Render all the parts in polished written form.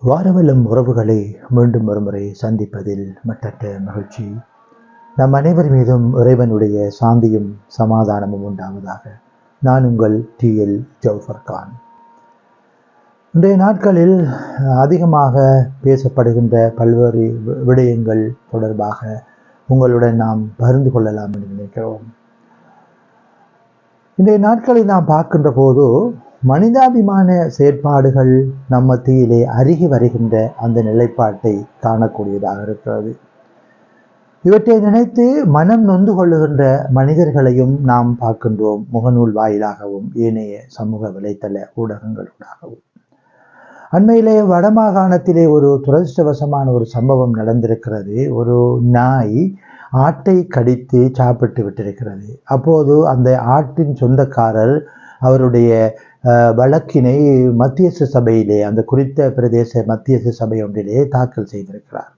வாரவெல்லும் உறவுகளை மீண்டும் ஒருமுறை சந்திப்பதில் மட்டற்ற மகிழ்ச்சி. நம் அனைவர் மீதும் இறைவனுடைய சாந்தியும் சமாதானமும் உண்டாவதாக. நான் உங்கள் TL ஜௌஃபர் கான். இன்றைய நாட்களில் அதிகமாக பேசப்படுகின்ற பல்வேறு விடயங்கள் தொடர்பாக உங்களுடன் நாம் பகிர்ந்து கொள்ளலாம் என்று நினைக்கிறோம். இன்றைய நாட்களில் நாம் பார்க்கின்ற போது மனிதாபிமான செயற்பாடுகள் நம் மத்தியிலே அருகி வருகின்ற அந்த நிலைப்பாட்டை காணக்கூடியதாக இருக்கிறது. இவற்றை நினைத்து மனம் நொந்து கொள்ளுகின்ற மனிதர்களையும் நாம் பார்க்கின்றோம், முகநூல் வாயிலாகவும் ஏனைய சமூக வலைத்தள ஊடகங்களூடாகவும். அண்மையிலே வடமாகாணத்திலே ஒரு துரதிர்ஷ்டவசமான ஒரு சம்பவம் நடந்திருக்கிறது. ஒரு நாய் ஆட்டை கடித்து சாப்பிட்டு விட்டிருக்கிறது. அப்போது அந்த ஆட்டின் சொந்தக்காரர் அவருடைய வழக்கினை மத்தியஸ்த சபையிலே, அந்த குறித்த பிரதேச மத்தியஸ்த சபை ஒன்றிலே தாக்கல் செய்திருக்கிறார்.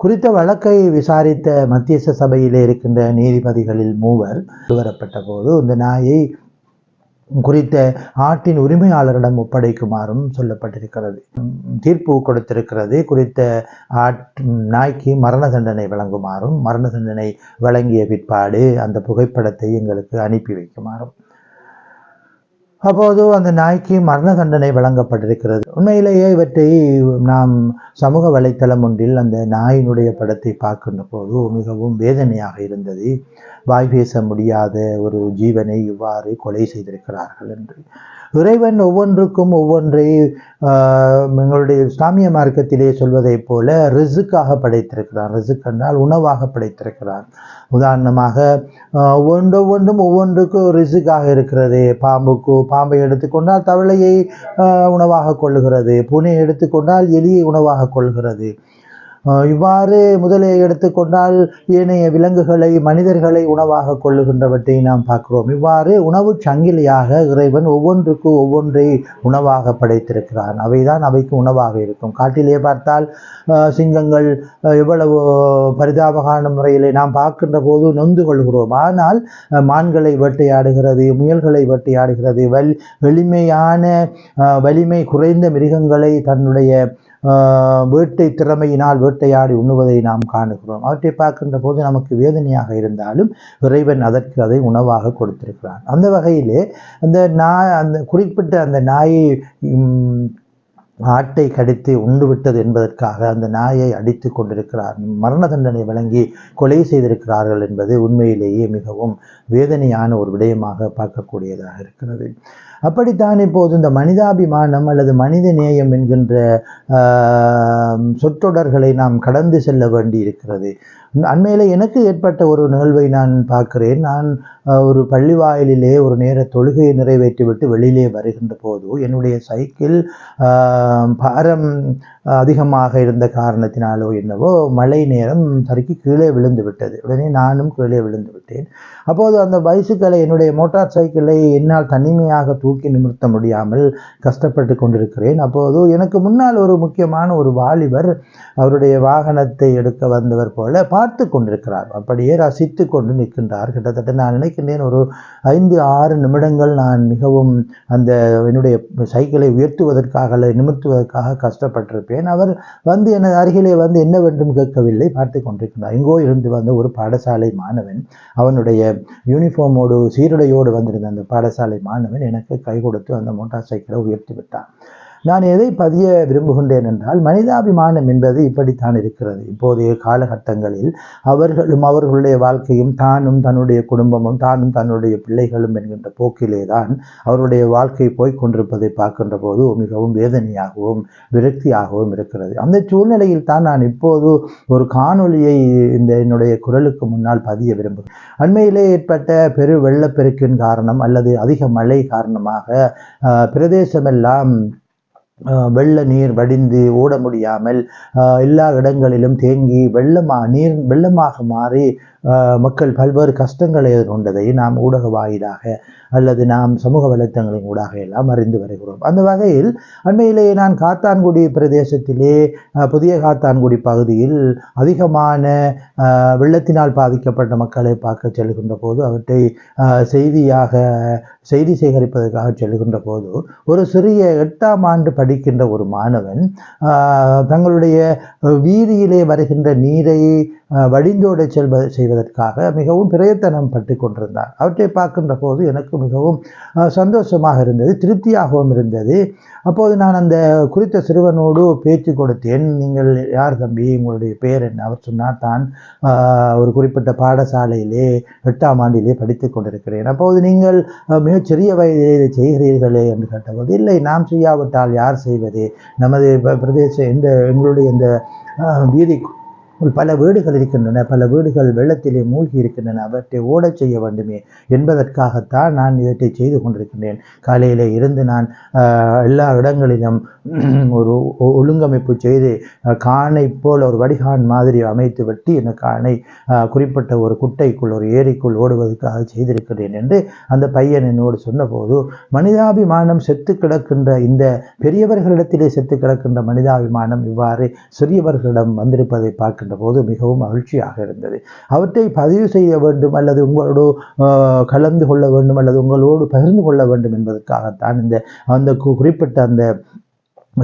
குறித்த வழக்கை விசாரித்த மத்தியஸ்த சபையிலே இருக்கின்ற நீதிபதிகளில் 3 வரப்பட்ட போது இந்த நாயை குறித்த ஆட்டின் உரிமையாளரிடம் ஒப்படைக்குமாறும் சொல்லப்பட்டிருக்கிறது. தீர்ப்பு கொடுத்திருக்கிறது. குறித்த நாய்க்கு மரண தண்டனை வழங்குமாறும், மரண தண்டனை வழங்கிய பிற்பாடு அந்த புகைப்படத்தை எங்களுக்கு அனுப்பி வைக்குமாறும். அப்போது அந்த நாய்க்கு மரண தண்டனை வழங்கப்பட்டிருக்கிறது. உண்மையிலேயே இவற்றை நாம் சமூக வலைத்தளம் ஒன்றில் அந்த நாயினுடைய படத்தை பார்க்கின்ற போது மிகவும் வேதனையாக இருந்தது. வாய் பேச முடியாத ஒரு ஜீவனை இவ்வாறு கொலை செய்திருக்கிறார்கள் என்று. இறைவன் ஒவ்வொன்றுக்கும் ஒவ்வொன்றை எங்களுடைய இஸ்லாமிய மார்க்கத்திலே சொல்வதைப் போல ரிசுக்காக படைத்திருக்கிறார். ரிசுக் என்றால் உணவாக படைத்திருக்கிறார். உதாரணமாக ஒவ்வொன்றும் ஒவ்வொன்றுக்கும் ரிசுக்காக இருக்கிறது. பாம்பை எடுத்துக்கொண்டால் தவளையை உணவாக கொள்ளுகிறது, பூனையை எடுத்துக்கொண்டால் எலியை உணவாக கொள்கிறது. இவ்வாறு முதலை எடுத்துக்கொண்டால் ஏனைய விலங்குகளை, மனிதர்களை உணவாக கொள்ளுகின்றவற்றை நாம் பார்க்கிறோம். இவ்வாறு உணவு சங்கிலியாக இறைவன் ஒவ்வொன்றுக்கு ஒவ்வொன்றை உணவாக படைத்திருக்கிறான். அவைதான் அவைக்கு உணவாக இருக்கும். காட்டிலே பார்த்தால் சிங்கங்கள் எவ்வளவு பரிதாபகான முறையிலே நாம் பார்க்கின்ற போது நொந்து கொள்கிறோம். ஆனால் மான்களை வேட்டையாடுகிறது, முயல்களை வேட்டையாடுகிறது. வலிமை குறைந்த மிருகங்களை தன்னுடைய வேட்டை திறமையினால் வேட்டையாடி உண்ணுவதை நாம் காணுகிறோம். அவற்றை பார்க்கின்ற போது நமக்கு வேதனையாக இருந்தாலும் இறைவன் அதற்கு அதை உணவாக கொடுத்திருக்கிறான். அந்த வகையிலே அந்த குறிப்பிட்ட அந்த நாயை ஆட்டை கடித்து உண்டு விட்டது என்பதற்காக அந்த நாயை அடித்து கொண்டிருக்கிறார், மரண தண்டனை வழங்கி கொலை செய்திருக்கிறார்கள் என்பது உண்மையிலேயே மிகவும் வேதனையான ஒரு விடயமாக பார்க்கக்கூடியதாக இருக்கிறது. அப்படித்தான் இப்போது இந்த மனிதாபிமானம் அல்லது மனித நேயம் என்கின்ற சொற்றொடர்களை நாம் கடந்து செல்ல வேண்டி இருக்கிறது. அண்மையில எனக்கு ஏற்பட்ட ஒரு நிகழ்வை நான் பார்க்கிறேன். நான் ஒரு பள்ளி வாயிலிலே ஒரு நேர தொழுகையை நிறைவேற்றிவிட்டு வெளியிலே வருகின்ற போது என்னுடைய சைக்கிள் பாரம் அதிகமாக இருந்த காரணத்தினாலோ என்னவோ மழை நேரம் சறுக்கி கீழே விழுந்து விட்டது. உடனே நானும் கீழே விழுந்து விட்டேன். அப்போது அந்த பைசிக்கலை, என்னுடைய மோட்டார் சைக்கிளை என்னால் தனிமையாக தூக்கி நிமிர்த்த முடியாமல் கஷ்டப்பட்டு கொண்டிருக்கிறேன். அப்போது எனக்கு முன்னால் ஒரு முக்கியமான ஒரு வாலிபர் அவருடைய வாகனத்தை எடுக்க வந்தவர் போல பார்த்து கொண்டிருக்கிறார். அப்படியே ரசித்து கொண்டு நிற்கின்றார். கிட்டத்தட்ட நான் நினைக்கின்றேன் ஒரு 5-6 நிமிடங்கள் நான் மிகவும் அந்த என்னுடைய சைக்கிளை உயர்த்துவதற்காக நிமிர்த்துவதற்காக கஷ்டப்பட்டிருப்பேன். அவர் வந்து எனது அருகிலே வந்து என்னவென்றும் கேட்கவில்லை, பார்த்து கொண்டிருக்கிறார். எங்கோ இருந்து வந்த ஒரு பாடசாலை மாணவன், அவனுடைய யூனிஃபார்மோடு சீருடையோடு வந்திருந்த அந்த பாடசாலை மாணவன் எனக்கு கை கொடுத்து அந்த மோட்டார் சைக்கிளை உயர்த்தி விட்டான். நான் எதை பதிய விரும்புகின்றேன் என்றால், மனிதாபிமானம் என்பது இப்படித்தான் இருக்கிறது. இப்போதைய காலகட்டங்களில் அவர்களுடைய வாழ்க்கையும் தானும் தன்னுடைய குடும்பமும் தானும் தன்னுடைய பிள்ளைகளும் என்கின்ற போக்கிலே தான் அவருடைய வாழ்க்கை போய்கொண்டிருப்பதை பார்க்கின்ற போது மிகவும் வேதனையாகவும் விரக்தியாகவும் இருக்கிறது. அந்த சூழ்நிலையில் தான் நான் இப்போது ஒரு காணொலியை என்னுடைய குரலுக்கு முன்னால் பதிய விரும்புகிறேன். அண்மையிலே ஏற்பட்ட பெரு வெள்ளப்பெருக்கின் காரணம் அல்லது அதிக மழை காரணமாக பிரதேசமெல்லாம் வெள்ள நீர் வடிந்து ஓட முடியாமல் எல்லா இடங்களிலும் தேங்கி வெள்ளமாக மாறி மக்கள் பல்வேறு கஷ்டங்களை எதிர்கொண்டதை நாம் ஊடக வாயிலாக அல்லது நாம் சமூக வலைத்தளங்களின் ஊடாக எல்லாம் அறிந்து வருகிறோம். அந்த வகையில் அண்மையிலேயே நான் காத்தான்குடி பிரதேசத்திலே புதிய காத்தான்குடி பகுதியில் அதிகமான வெள்ளத்தினால் பாதிக்கப்பட்ட மக்களை பார்க்க செல்கின்ற போது அவற்றை செய்தி சேகரிப்பதற்காக செல்கின்ற போது ஒரு சிறிய 8ஆம் ஆண்டு படிக்கின்ற ஒரு மாணவன் தங்களுடைய வீதியிலே வருகின்ற நீரை வடிந்தோட செய்வதற்காக மிகவும் பிரயத்தனம் பட்டு கொண்டிருந்தார். அவற்றை பார்க்கின்ற போது எனக்கு மிகவும் சந்தோஷமாக இருந்தது, திருப்தியாகவும் இருந்தது. அப்போது நான் அந்த குறித்த சிறுவனோடு பேச்சு கொடுத்தேன். நீங்கள் யார் தம்பி, உங்களுடைய பெயர் என்ன? அவர் சொன்னார், தான் ஒரு குறிப்பிட்ட பாடசாலையிலே 8ஆம் ஆண்டிலே படித்துக் கொண்டிருக்கிறேன். அப்போது நீங்கள் மிகச்சிறிய வயதிலே இதை செய்கிறீர்களே என்று கேட்டபோது, இல்லை, நாம் செய்யாவிட்டால் யார் செய்வது? நமது பிரதேச எங்களுடைய இந்த வீதி பல வீடுகள் இருக்கின்றன, பல வீடுகள் வெள்ளத்திலே மூழ்கி இருக்கின்றன, அவற்றை ஓடச் செய்ய வேண்டுமே என்பதற்காகத்தான் நான் இவற்றை செய்து கொண்டிருக்கின்றேன். காலையிலே இருந்து நான் எல்லா இடங்களிலும் ஒரு ஒழுங்கமைப்பு செய்து காணை போல் ஒரு வடிகான் மாதிரி அமைத்து வெட்டி இந்த காணை குறிப்பிட்ட ஒரு குட்டைக்குள், ஒரு ஏரிக்குள் ஓடுவதற்காக செய்திருக்கிறேன் என்று அந்த பையன் என்னோடு சொன்னபோது, மனிதாபிமானம் செத்து கிடக்கின்ற இந்த பெரியவர்களிடத்திலே செத்து கிடக்கின்ற மனிதாபிமானம் இவ்வாறு சிறியவர்களிடம் வந்திருப்பதை பார்க்கின்ற போது மிகவும் மகிழ்ச்சியாக இருந்தது. அவற்றை பதிவு செய்ய வேண்டும் அல்லது உங்களோடு கலந்து கொள்ள வேண்டும் அல்லது உங்களோடு பகிர்ந்து கொள்ள வேண்டும் என்பதற்காகத்தான் அந்த குறிப்பிட்ட அந்த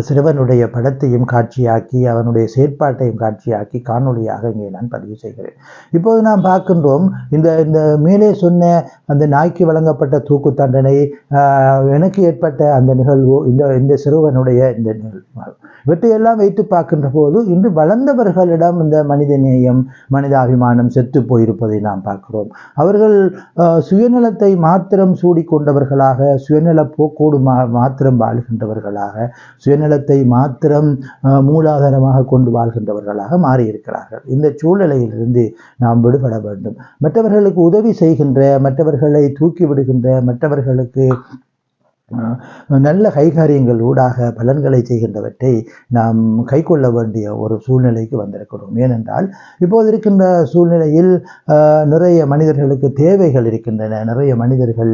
சிறுவனுடைய படத்தையும் காட்சியாக்கி அவனுடைய செயற்பாட்டையும் காட்சியாக்கி காணொலியாக இங்கே நான் பதிவு செய்கிறேன். இப்போது நாம் பார்க்கின்றோம், இந்த மேலே சொன்ன அந்த நாய்க்கு வழங்கப்பட்ட தூக்கு தண்டனை, எனக்கு ஏற்பட்ட அந்த நிகழ்வு, இந்த சிறுவனுடைய இந்த நிகழ்வு, இவற்றையெல்லாம் வைத்து பார்க்கின்ற போது இன்று வளர்ந்தவர்களிடம் இந்த மனித நேயம், மனிதாபிமானம் செத்து போயிருப்பதை நாம் பார்க்கிறோம். அவர்கள் சுயநலத்தை மாத்திரம் சூடிக்கொண்டவர்களாக, சுயநல போக்கோடு மாத்திரம் வாழ்கின்றவர்களாக, சுயநலத்தை மாத்திரம் மூலாதாரமாக கொண்டு வாழ்கின்றவர்களாக மாறியிருக்கிறார்கள். இந்த சூழ்நிலையிலிருந்து நாம் விடுபட வேண்டும். மற்றவர்களுக்கு உதவி செய்கின்ற, மற்றவர்களை தூக்கி விடுகின்ற, மற்றவர்களுக்கு நல்ல கைகாரியங்கள் ஊடாக பலன்களை செய்கின்றவற்றை நாம் கை கொள்ள வேண்டிய ஒரு சூழ்நிலைக்கு வந்திருக்கிறோம். ஏனென்றால் இப்போது இருக்கின்ற சூழ்நிலையில் நிறைய மனிதர்களுக்கு தேவைகள் இருக்கின்றன. நிறைய மனிதர்கள்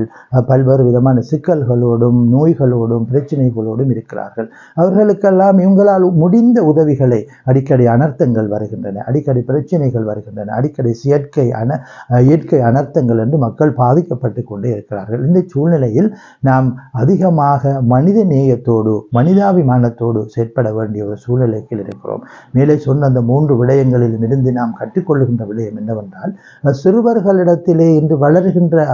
பல்வேறு விதமான சிக்கல்களோடும் நோய்களோடும் பிரச்சனைகளோடும் இருக்கிறார்கள். அவர்களுக்கெல்லாம் இவங்களால் முடிந்த உதவிகளை, அடிக்கடி அனர்த்தங்கள் வருகின்றன, அடிக்கடி பிரச்சனைகள் வருகின்றன, அடிக்கடி இயற்கை அனர்த்தங்கள் என்று மக்கள் பாதிக்கப்பட்டு கொண்டே இருக்கிறார்கள். இந்த சூழ்நிலையில் நாம் அதிகமாக மனித நேயத்தோடு, மனிதாபிமானத்தோடு செயற்பட வேண்டிய ஒரு சூழ்நிலைக்கு இருக்கிறோம். மேலே சொன்ன அந்த 3 விடயங்களிலும் இருந்து நாம் கற்றுக்கொள்கின்ற விடயம் என்னவென்றால், சிறுவர்களிடத்திலே இன்று வளர்கின்ற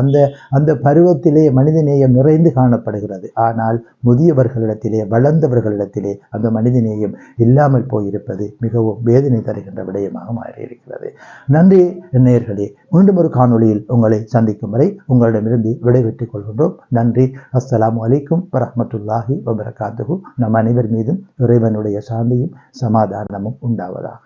அந்த பருவத்திலே மனித நேயம் நிறைந்து காணப்படுகிறது. ஆனால் முதியவர்களிடத்திலே, வளர்ந்தவர்களிடத்திலே அந்த மனித நேயம் இல்லாமல் போயிருப்பது மிகவும் வேதனை தருகின்ற விடயமாக மாறியிருக்கிறது. நன்றி நேயர்களே. மீண்டும் ஒரு காணொளியில் உங்களை சந்திக்கும் வரை உங்களிடமிருந்து விடைபெற்றுக் கொள்கின்றோம். நன்றி. அஸ்ஸலாமு அலைக்கும் வரஹ்மத்துல்லாஹி வபரகாத்துஹு. நம் அனைவர் மீதும் இறைவனுடைய சாந்தியும் சமாதானமும் உண்டாவதாக.